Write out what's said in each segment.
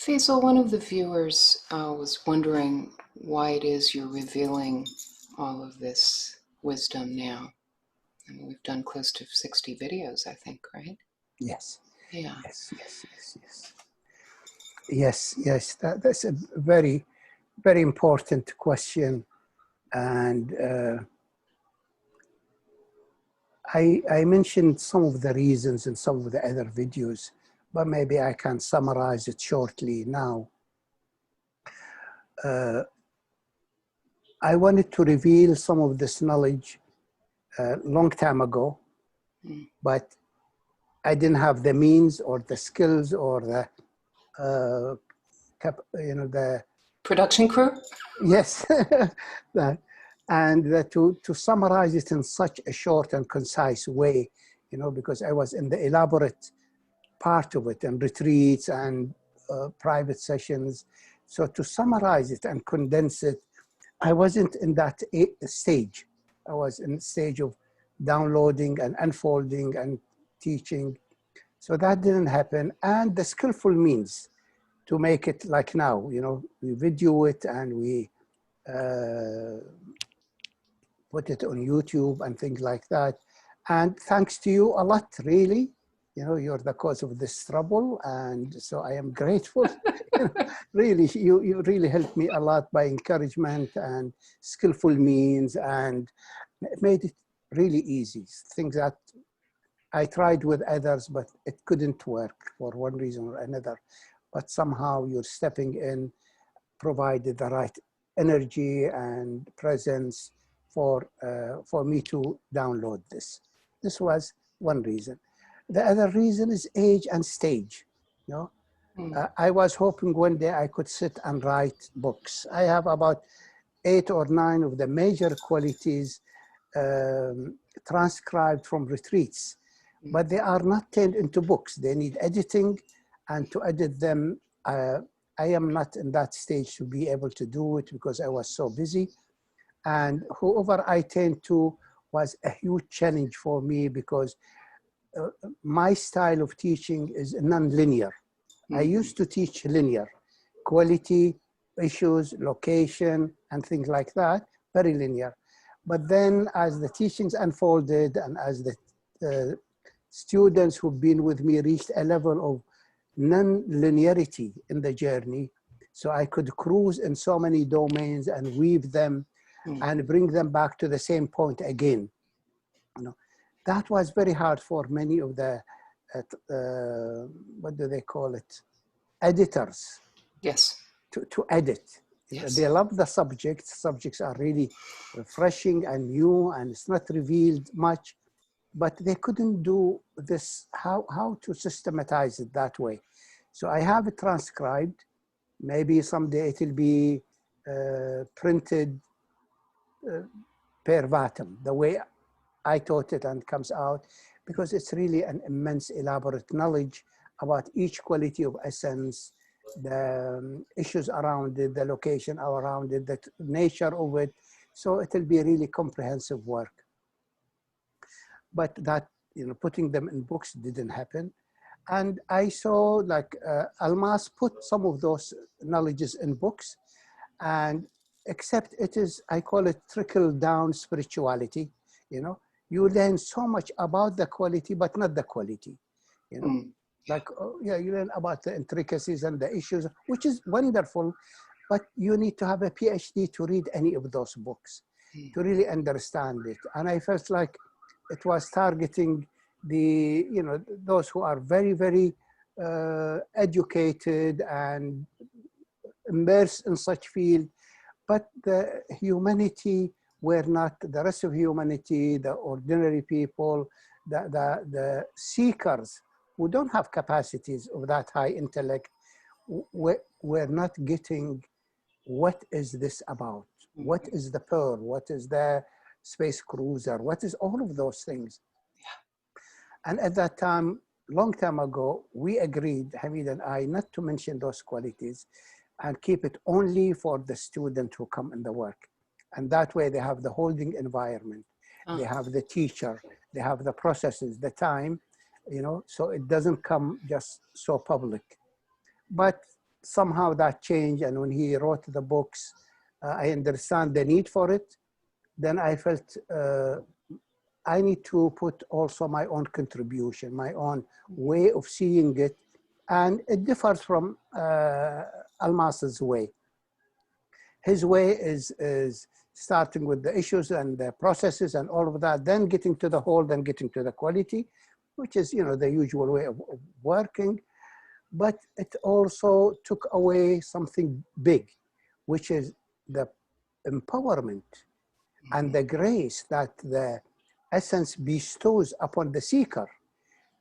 Faisal, one of the viewers was wondering why it is you're revealing all of this wisdom now. I mean, we've done close to 60 videos, I think, right? Yes. Yeah. Yes. That's a very, very important question. And I mentioned some of the reasons in some of the other videos, but maybe I can summarize it shortly now. I wanted to reveal some of this knowledge a long time ago, but I didn't have the means or the skills or the, the Production crew? Yes, and to summarize it in such a short and concise way, because I was in the elaborate part of it and retreats and private sessions. So to summarize it and condense it, I wasn't in that stage. I was in the stage of downloading and unfolding and teaching. So that didn't happen. And the skillful means to make it like now, we video it and we put it on YouTube and things like that. And thanks to you a lot, really. You're the cause of this trouble. And so I am grateful. Really, you really helped me a lot by encouragement and skillful means, and it made it really easy. Things that I tried with others, but it couldn't work for one reason or another. But somehow you're stepping in, provided the right energy and presence for me to download this. This was one reason. The other reason is age and stage. I was hoping one day I could sit and write books. I have about 8 or 9 of the major qualities transcribed from retreats, but they are not turned into books. They need editing, and to edit them, I am not in that stage to be able to do it because I was so busy. And whoever I turned to was a huge challenge for me because my style of teaching is non-linear. I used to teach linear, quality, issues, location, and things like that, very linear. But then as the teachings unfolded and as the students who've been with me reached a level of non-linearity in the journey, so I could cruise in so many domains and weave them and bring them back to the same point again. That was very hard for many of the, what do they call it? Editors. Yes. To edit. Yes. They love the subjects. Subjects are really refreshing and new, and it's not revealed much, but they couldn't do this, how to systematize it that way. So I have it transcribed. Maybe someday it will be printed verbatim, the way I taught it and comes out, because it's really an immense elaborate knowledge about each quality of essence, the issues around it, the location around it, the nature of it. So it will be really comprehensive work. But that, putting them in books didn't happen. And I saw like Almas put some of those knowledges in books, and except it is, I call it trickle down spirituality. You learn so much about the quality, but not the quality. Like, you learn about the intricacies and the issues, which is wonderful, but you need to have a PhD to read any of those books to really understand it. And I felt like it was targeting the, those who are very, very educated and immersed in such field, but the humanity were not, the rest of humanity, the ordinary people, the seekers who don't have capacities of that high intellect, were not getting what is this about? What is the Pearl? What is the space cruiser? What is all of those things? Yeah. And at that time, long time ago, we agreed, Hamid and I, not to mention those qualities and keep it only for the student who come in the work. And that way they have the holding environment, they have the teacher, they have the processes, the time, so it doesn't come just so public. But somehow that changed. And when he wrote the books, I understand the need for it. Then I felt I need to put also my own contribution, my own way of seeing it. And it differs from Almas's way. His way is starting with the issues and the processes and all of that, then getting to the whole, then getting to the quality, which is, you know, the usual way of working. But it also took away something big, which is the empowerment and the grace that the essence bestows upon the seeker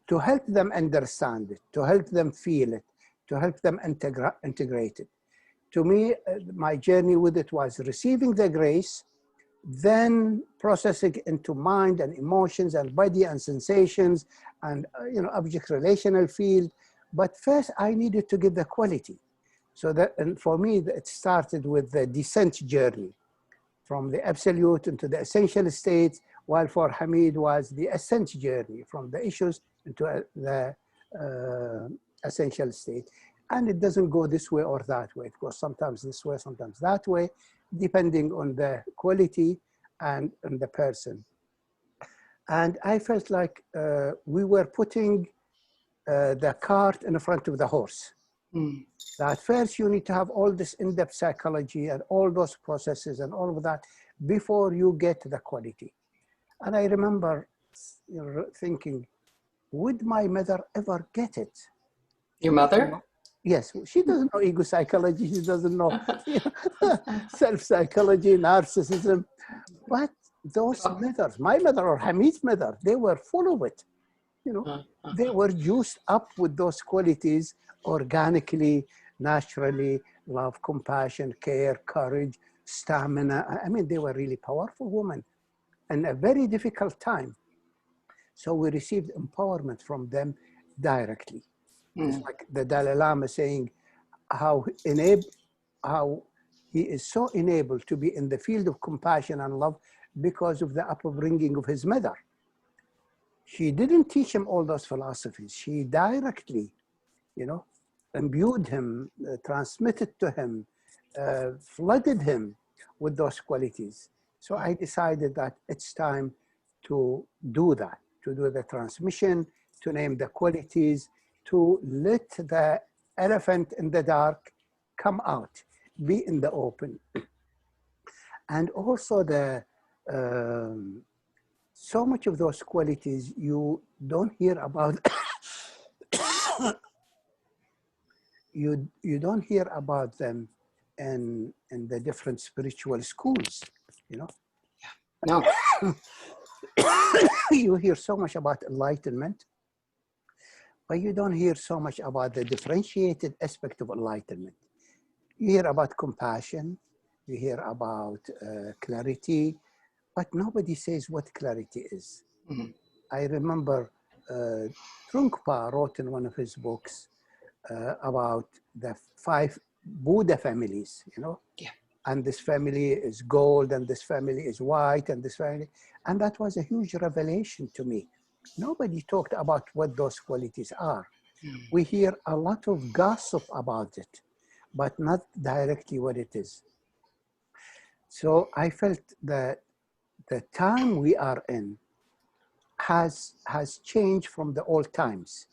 to help them understand it, to help them feel it, to help them integrate it. To me, my journey with it was receiving the grace, then processing it into mind and emotions and body and sensations and you know, object relational field. But first I needed to get the quality. So that, and for me, it started with the descent journey from the absolute into the essential states, while for Hamid was the ascent journey from the issues into the essential state. And it doesn't go this way or that way. It goes sometimes this way, sometimes that way, depending on the quality and on the person. And I felt like we were putting the cart in front of the horse. That first you need to have all this in-depth psychology and all those processes and all of that before you get the quality. And I remember, you know, thinking, would my mother ever get it? Your mother? Yes, she doesn't know ego psychology, she doesn't know, you know, self-psychology, narcissism. But those mothers, my mother or Hamid's mother, they were full of it. You know, they were juiced up with those qualities organically, naturally, love, compassion, care, courage, stamina. I mean, they were really powerful women in a very difficult time. So we received empowerment from them directly. It's like the Dalai Lama saying how he is so enabled to be in the field of compassion and love because of the upbringing of his mother. She didn't teach him all those philosophies. She directly, you know, imbued him, transmitted to him, flooded him with those qualities. So I decided that it's time to do that, to do the transmission, to name the qualities, to let the elephant in the dark come out, be in the open. And also the, so much of those qualities you don't hear about, you don't hear about them in the different spiritual schools, you know? No. You hear so much about enlightenment, but you don't hear so much about the differentiated aspect of enlightenment. You hear about compassion, you hear about clarity, but nobody says what clarity is. I remember Trungpa wrote in one of his books about the 5 Buddha families, you know? Yeah. And this family is gold, and this family is white, and this family, and that was a huge revelation to me. Nobody talked about what those qualities are. We hear a lot of gossip about it, but not directly what it is. So I felt that the time we are in has changed from the old times.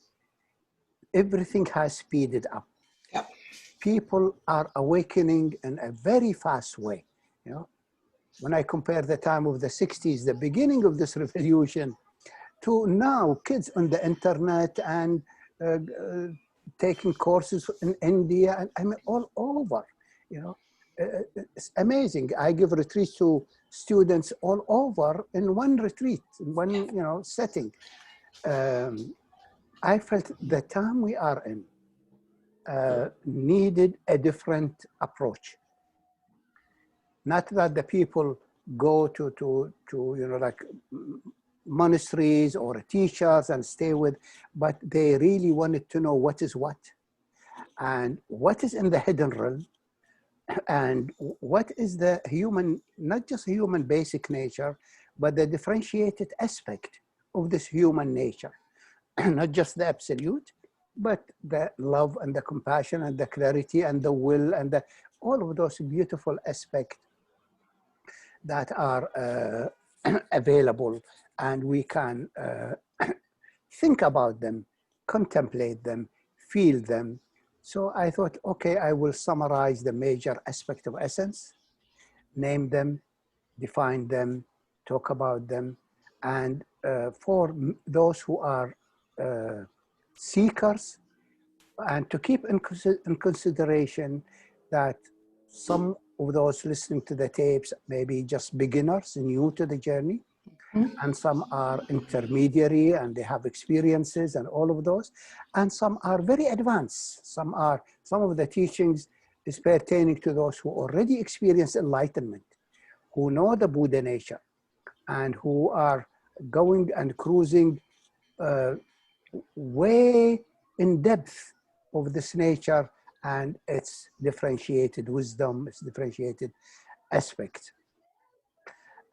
Everything has speeded up. Yep. People are awakening in a very fast way. You know, when I compare the time of the 60s, the beginning of this revolution, to now, kids on the internet and taking courses in India, and I mean, all over, you know, it's amazing. I give retreats to students all over in one retreat, in one, you know, setting. I felt the time we are in needed a different approach. Not that the people go to you know, like monasteries or teachers and stay with, but they really wanted to know what is what, and what is in the hidden realm, and what is the human, not just human basic nature, but the differentiated aspect of this human nature, not just the absolute, but the love and the compassion and the clarity and the will and all of those beautiful aspects that are available, and we can think about them, contemplate them, feel them. So I thought, okay, I will summarize the major aspect of essence, name them, define them, talk about them. And for those who are seekers, and to keep in consideration that some of those listening to the tapes may be just beginners, new to the journey, and some are intermediary and they have experiences and all of those, and some are very advanced. Some of the teachings is pertaining to those who already experience enlightenment, who know the Buddha nature, and who are going and cruising way in depth of this nature and its differentiated wisdom, its differentiated aspect.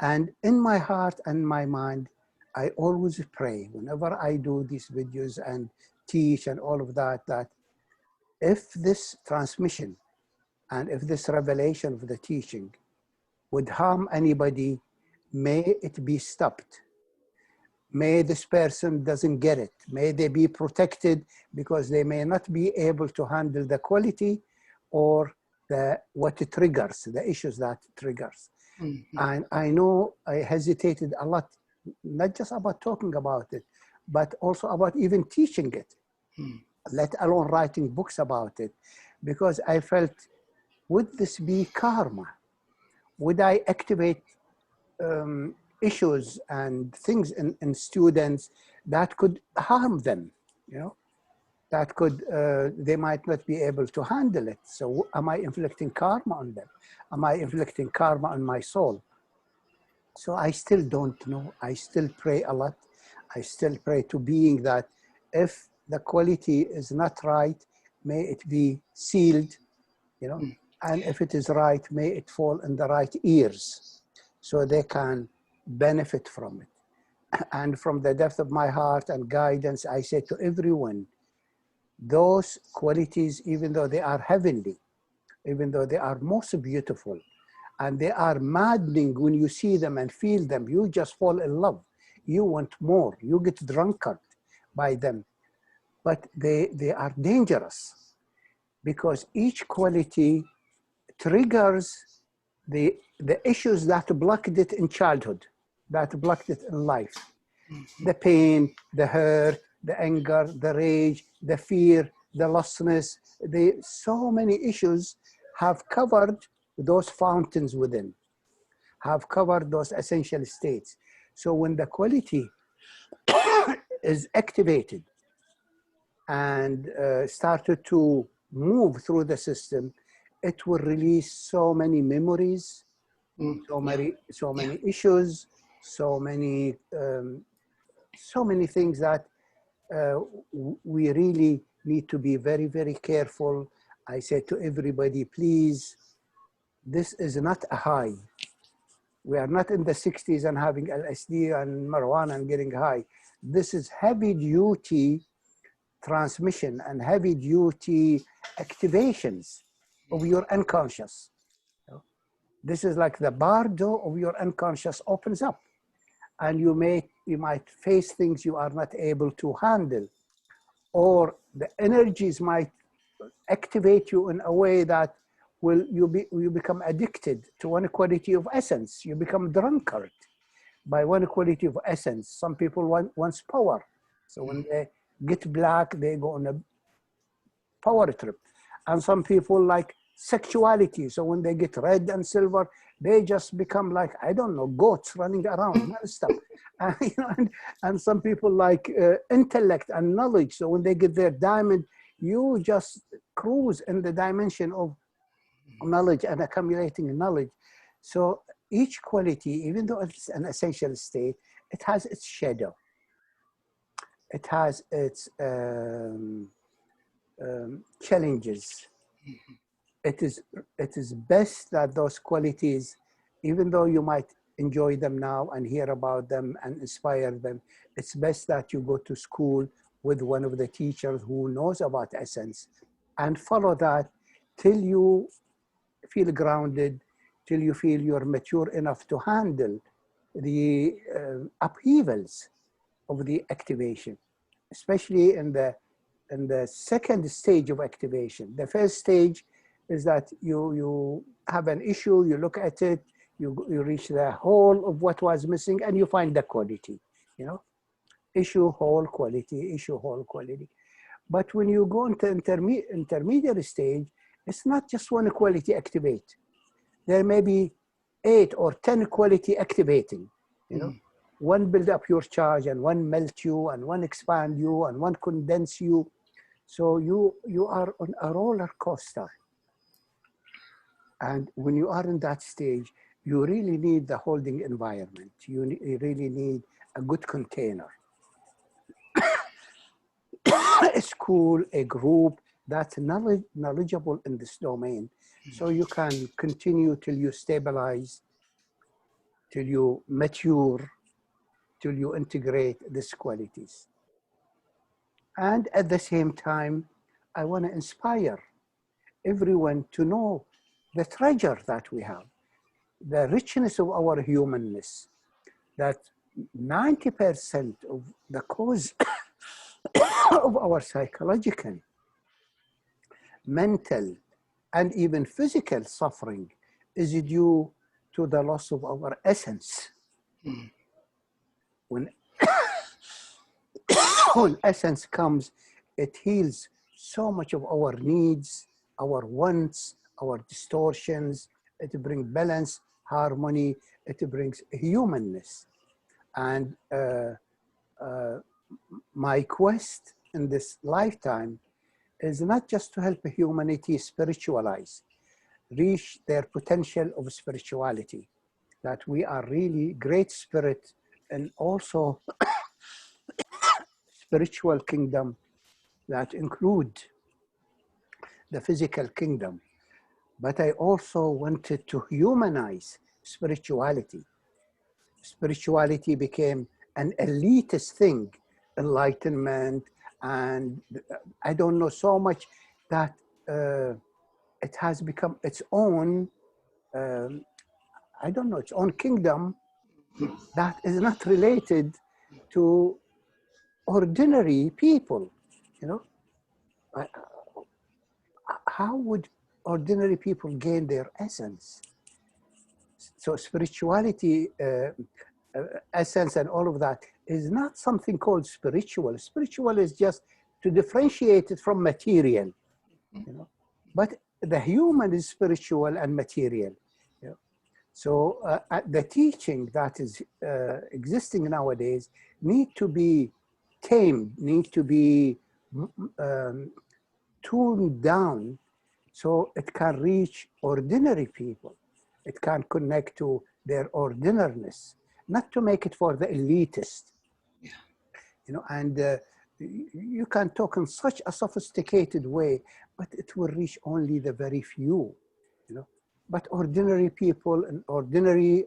And in my heart and my mind, I always pray whenever I do these videos and teach and all of that, that if this transmission and if this revelation of the teaching would harm anybody, may it be stopped. May this person doesn't get it. May they be protected, because they may not be able to handle the quality or what it triggers, the issues that it triggers. And I know I hesitated a lot, not just about talking about it, but also about even teaching it, let alone writing books about it, because I felt, would this be karma? Would I activate issues and things in students that could harm them, that could, they might not be able to handle it. So am I inflicting karma on them? Am I inflicting karma on my soul? So I still don't know. I still pray a lot. I still pray to being that if the quality is not right, may it be sealed, and if it is right, may it fall in the right ears so they can benefit from it. And from the depth of my heart and guidance, I say to everyone, those qualities, even though they are heavenly, even though they are most beautiful, and they are maddening when you see them and feel them, you just fall in love. You want more. You get drunkard by them. But they are dangerous, because each quality triggers the issues that blocked it in childhood, that blocked it in life. The pain, the hurt, the anger, the rage, the fear, the lostness, so many issues have covered those fountains within, have covered those essential states. So when the quality is activated and started to move through the system, it will release so many memories, so many issues, so many things that we really need to be very, very careful. I say to everybody, please, this is not a high. We are not in the 60s and having LSD and marijuana and getting high. This is heavy duty transmission and heavy duty activations of your unconscious. This is like the bardo of your unconscious opens up, and you might face things you are not able to handle, or the energies might activate you in a way that you become addicted to one quality of essence. You become drunkard by one quality of essence. Some people want power. So when they get black, they go on a power trip. And some people like sexuality. So when they get red and silver, they just become like, I don't know, goats running around and stuff. And some people like intellect and knowledge. So when they get their diamond, you just cruise in the dimension of knowledge and accumulating knowledge. So each quality, even though it's an essential state, it has its shadow. It has its challenges. It is best that those qualities, even though you might enjoy them now and hear about them and inspire them, it's best that you go to school with one of the teachers who knows about essence, and follow that till you feel grounded, till you feel you're mature enough to handle the upheavals of the activation, especially in the second stage of activation. The first stage is that you have an issue, you look at it, you reach the whole of what was missing, and you find the quality, you know, issue, whole, quality, issue, whole, quality. But when you go into intermediate stage, it's not just one quality activate. There may be 8 or 10 quality activating, you know. One build up your charge, and one melt you, and one expand you, and one condense you. So you are on a roller coaster. And when you are in that stage, you really need the holding environment. You really need a good container. A school, a group that's knowledgeable in this domain. So you can continue till you stabilize, till you mature, till you integrate these qualities. And at the same time, I want to inspire everyone to know the treasure that we have, the richness of our humanness, that 90% of the cause of our psychological, mental, and even physical suffering is due to the loss of our essence. When essence comes, it heals so much of our needs, our wants, our distortions. It brings balance, harmony. It brings humanness. And my quest in this lifetime is not just to help humanity spiritualize, reach their potential of spirituality, that we are really great spirit and also spiritual kingdom that include the physical kingdom. But I also wanted to humanize spirituality. Spirituality became an elitist thing, enlightenment, and I don't know so much that it has become its own, I don't know, its own kingdom that is not related to ordinary people, you know. How would ordinary people gain their essence? So spirituality, essence and all of that is not something called spiritual. Spiritual is just to differentiate it from material, you know. But the human is spiritual and material. You know? So the teaching that is existing nowadays need to be tamed, need to be tuned down so it can reach ordinary people. It can connect to their ordinariness, not to make it for the elitist. Yeah. You know, and you can talk in such a sophisticated way, but it will reach only the very few, you know. But ordinary people and ordinary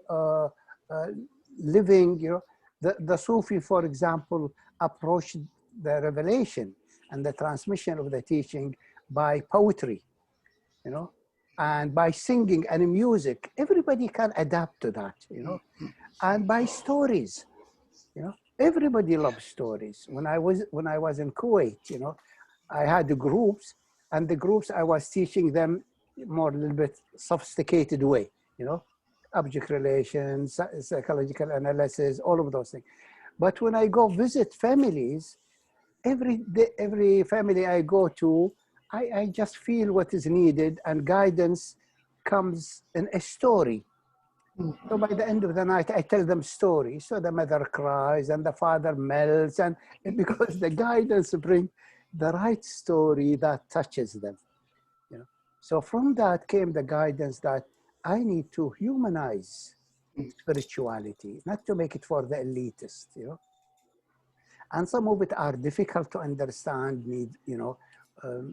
living, you know, the Sufi, for example, approached the revelation and the transmission of the teaching by poetry, you know, and by singing and music. Everybody can adapt to that, you know, and by stories, you know. Everybody loves stories. When I was in Kuwait, you know, I had the groups, and the groups I was teaching them more a little bit sophisticated way, you know, object relations, psychological analysis, all of those things. But when I go visit families, every family I go to, I just feel what is needed, and guidance comes in a story. So by the end of the night, I tell them stories. So the mother cries and the father melts, and because the guidance brings the right story that touches them. You know? So from that came the guidance that I need to humanize spirituality, not to make it for the elitist, you know. And some of it are difficult to understand, need, you know,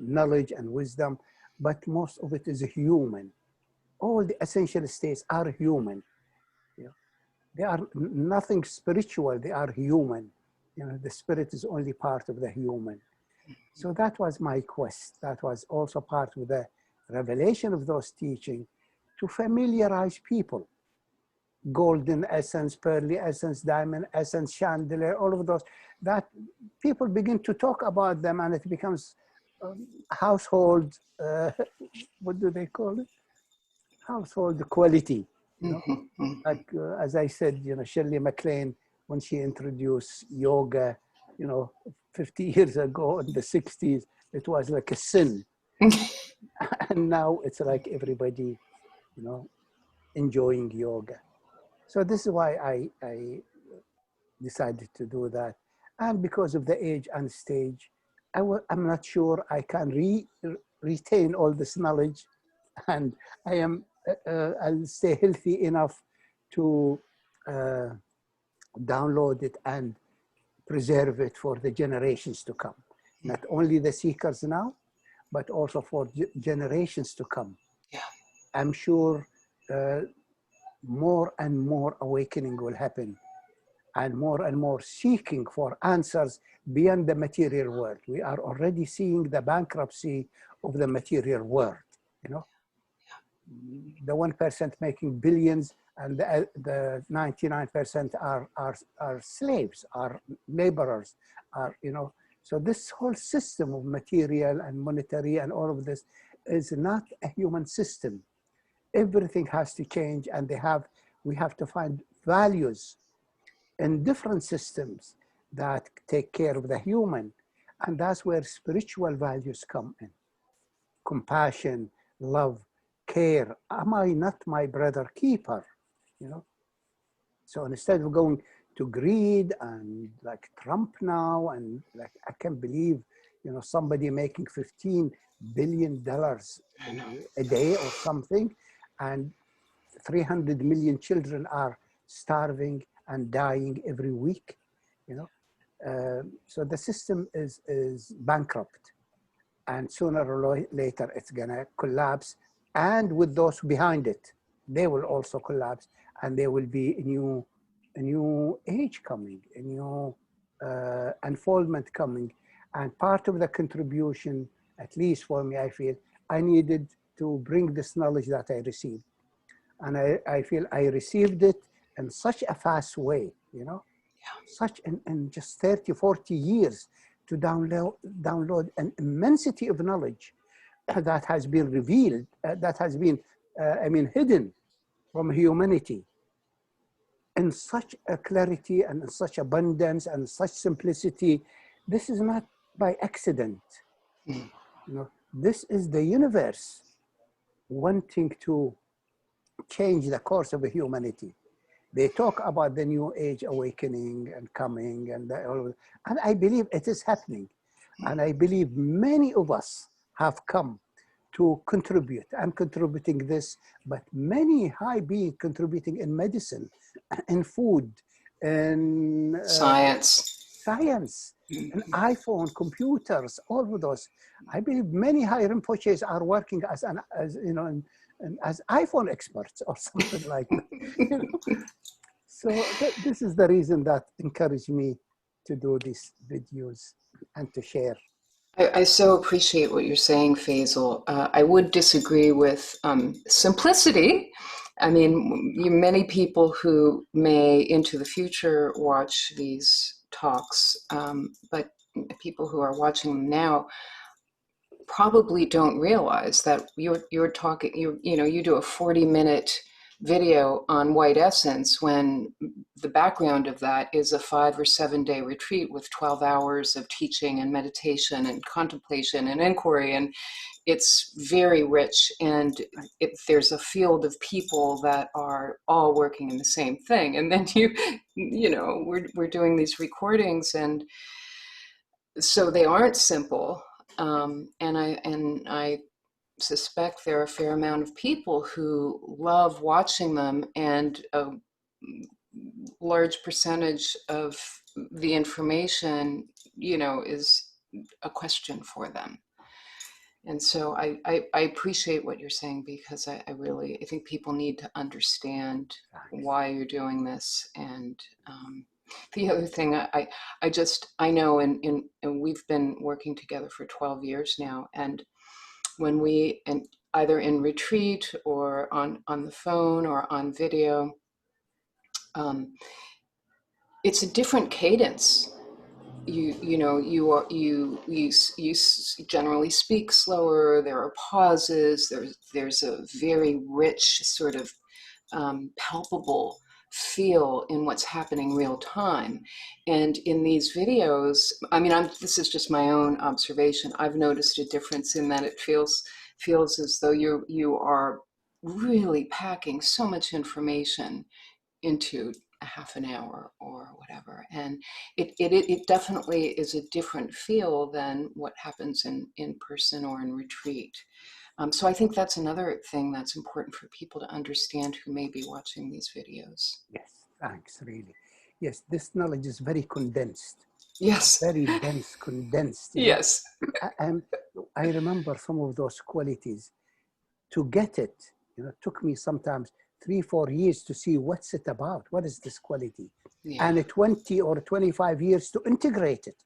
knowledge and wisdom, but most of it is human. All the essential states are human. You know, they are nothing spiritual, they are human. the spirit is only part of the human. So that was my quest. That was also part of the revelation of those teachings, to familiarize people. Golden essence, pearly essence, diamond essence, chandelier, all of those, that people begin to talk about them, and it becomes household, what do they call it? Household quality, Like, as I said, Shirley MacLaine, when she introduced yoga, 50 years ago in the 60s, it was like a sin. And now it's like everybody, enjoying yoga. So this is why I decided to do that. And because of the age and stage, I'm not sure I can retain all this knowledge, and I'll stay healthy enough to download it and preserve it for the generations to come. Not only the seekers now, but also for generations to come. Yeah. I'm sure more and more awakening will happen, and more seeking for answers beyond the material world. We are already seeing the bankruptcy of the material world, The 1% making billions, and the 99% are slaves, are laborers, So this whole system of material and monetary and all of this is not a human system. Everything has to change, and we have to find values in different systems that take care of the human. And that's where spiritual values come in. Compassion, love, care. Am I not my brother keeper? So instead of going to greed and like Trump now, and like, I can't believe, somebody making $15 billion a day or something, and 300 million children are starving and dying every week, So the system is bankrupt, and sooner or later it's gonna collapse. And with those behind it, they will also collapse, and there will be a new age coming, a new unfoldment coming. And part of the contribution, at least for me, I feel I needed to bring this knowledge that I received. And I feel I received it in such a fast way, such in just 30, 40 years, to download an immensity of knowledge that has been revealed, that has been, hidden from humanity in such a clarity and in such abundance and such simplicity. This is not by accident. This is the universe wanting to change the course of humanity. They talk about the new age awakening and coming, and I believe it is happening. And I believe many of us have come to contribute. I'm contributing this, but many high beings contributing in medicine, in food, in Science, in iPhone, computers, all of those. I believe many high Rinpoches are working as as iPhone experts or something like that. So this is the reason that encouraged me to do these videos and to share. I so appreciate what you're saying, Faisal. I would disagree with simplicity. I mean, many people who may into the future watch these talks, but people who are watching them now probably don't realize that you're talking, you do a 40-minute video on white essence when the background of that is a 5 or 7 day retreat with 12 hours of teaching and meditation and contemplation and inquiry, and it's very rich, and there's a field of people that are all working in the same thing. And then we're doing these recordings, and so they aren't simple. And I suspect there are a fair amount of people who love watching them, and a large percentage of the information, is a question for them. And so I appreciate what you're saying, because I think people need to understand why you're doing this. And The other thing I know, and we've been working together for 12 years now, and when we, and either in retreat or on the phone or on video, it's a different cadence. You know, you generally speak slower. There are pauses. There's a very rich sort of palpable feel in what's happening real time. And in these videos, I mean, this is just my own observation. I've noticed a difference in that it feels as though you are really packing so much information into a half an hour or whatever. And it definitely is a different feel than what happens in person or in retreat. So I think that's another thing that's important for people to understand who may be watching these videos. Yes, thanks, really. Yes, this knowledge is very condensed. Yes. Very dense, condensed. Yes. And I remember some of those qualities. To get it, it took me sometimes 3-4 years to see what's it about. What is this quality? Yeah. And 20 or 25 years to integrate it.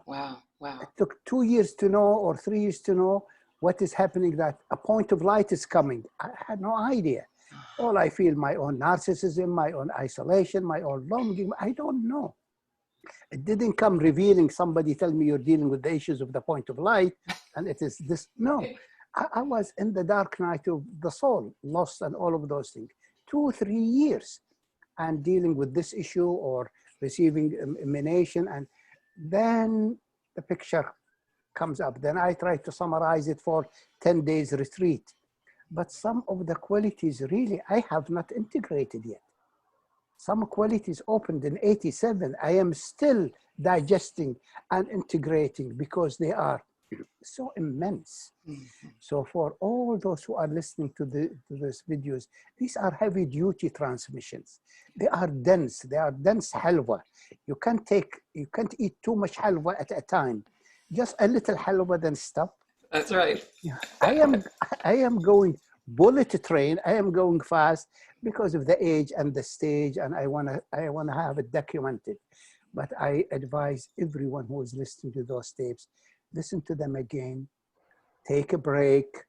Wow. It took 2 years to know or 3 years to know what is happening, that a point of light is coming. I had no idea. All I feel, my own narcissism, my own isolation, my own longing, I don't know. It didn't come revealing, somebody tell me you're dealing with the issues of the point of light and it is this. No, I was in the dark night of the soul, lost and all of those things. 2-3 years and dealing with this issue or receiving emanation, and then the picture comes up. Then I try to summarize it for 10 days retreat. But some of the qualities really I have not integrated yet. Some qualities opened in 87. I am still digesting and integrating because they are so immense. Mm-hmm. So for all those who are listening to these videos, these are heavy duty transmissions. They are dense halwa. You can't eat too much halwa at a time. Just a little halwa, then stop. That's right. Yeah. I am going bullet train. I am going fast because of the age and the stage, and I wanna have it documented. But I advise everyone who is listening to those tapes, listen to them again, take a break,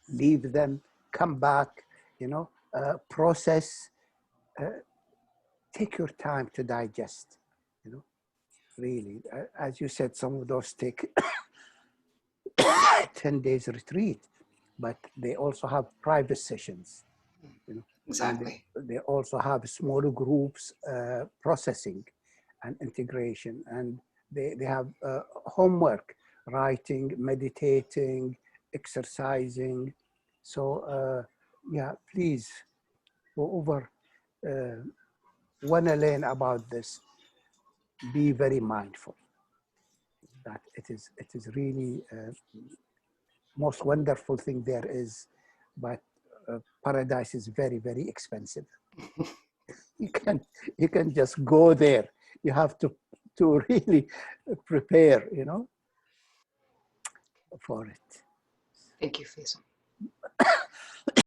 leave them, come back, process, take your time to digest, really. As you said, some of those take 10 days retreat, but they also have private sessions. Exactly. They also have smaller groups processing and integration, and they have homework, writing, meditating, exercising. So yeah, please, whoever want to learn about this, be very mindful that it is really most wonderful thing there is, but paradise is very, very expensive. You can just go there. You have to really prepare, for it. Thank you, Faisal.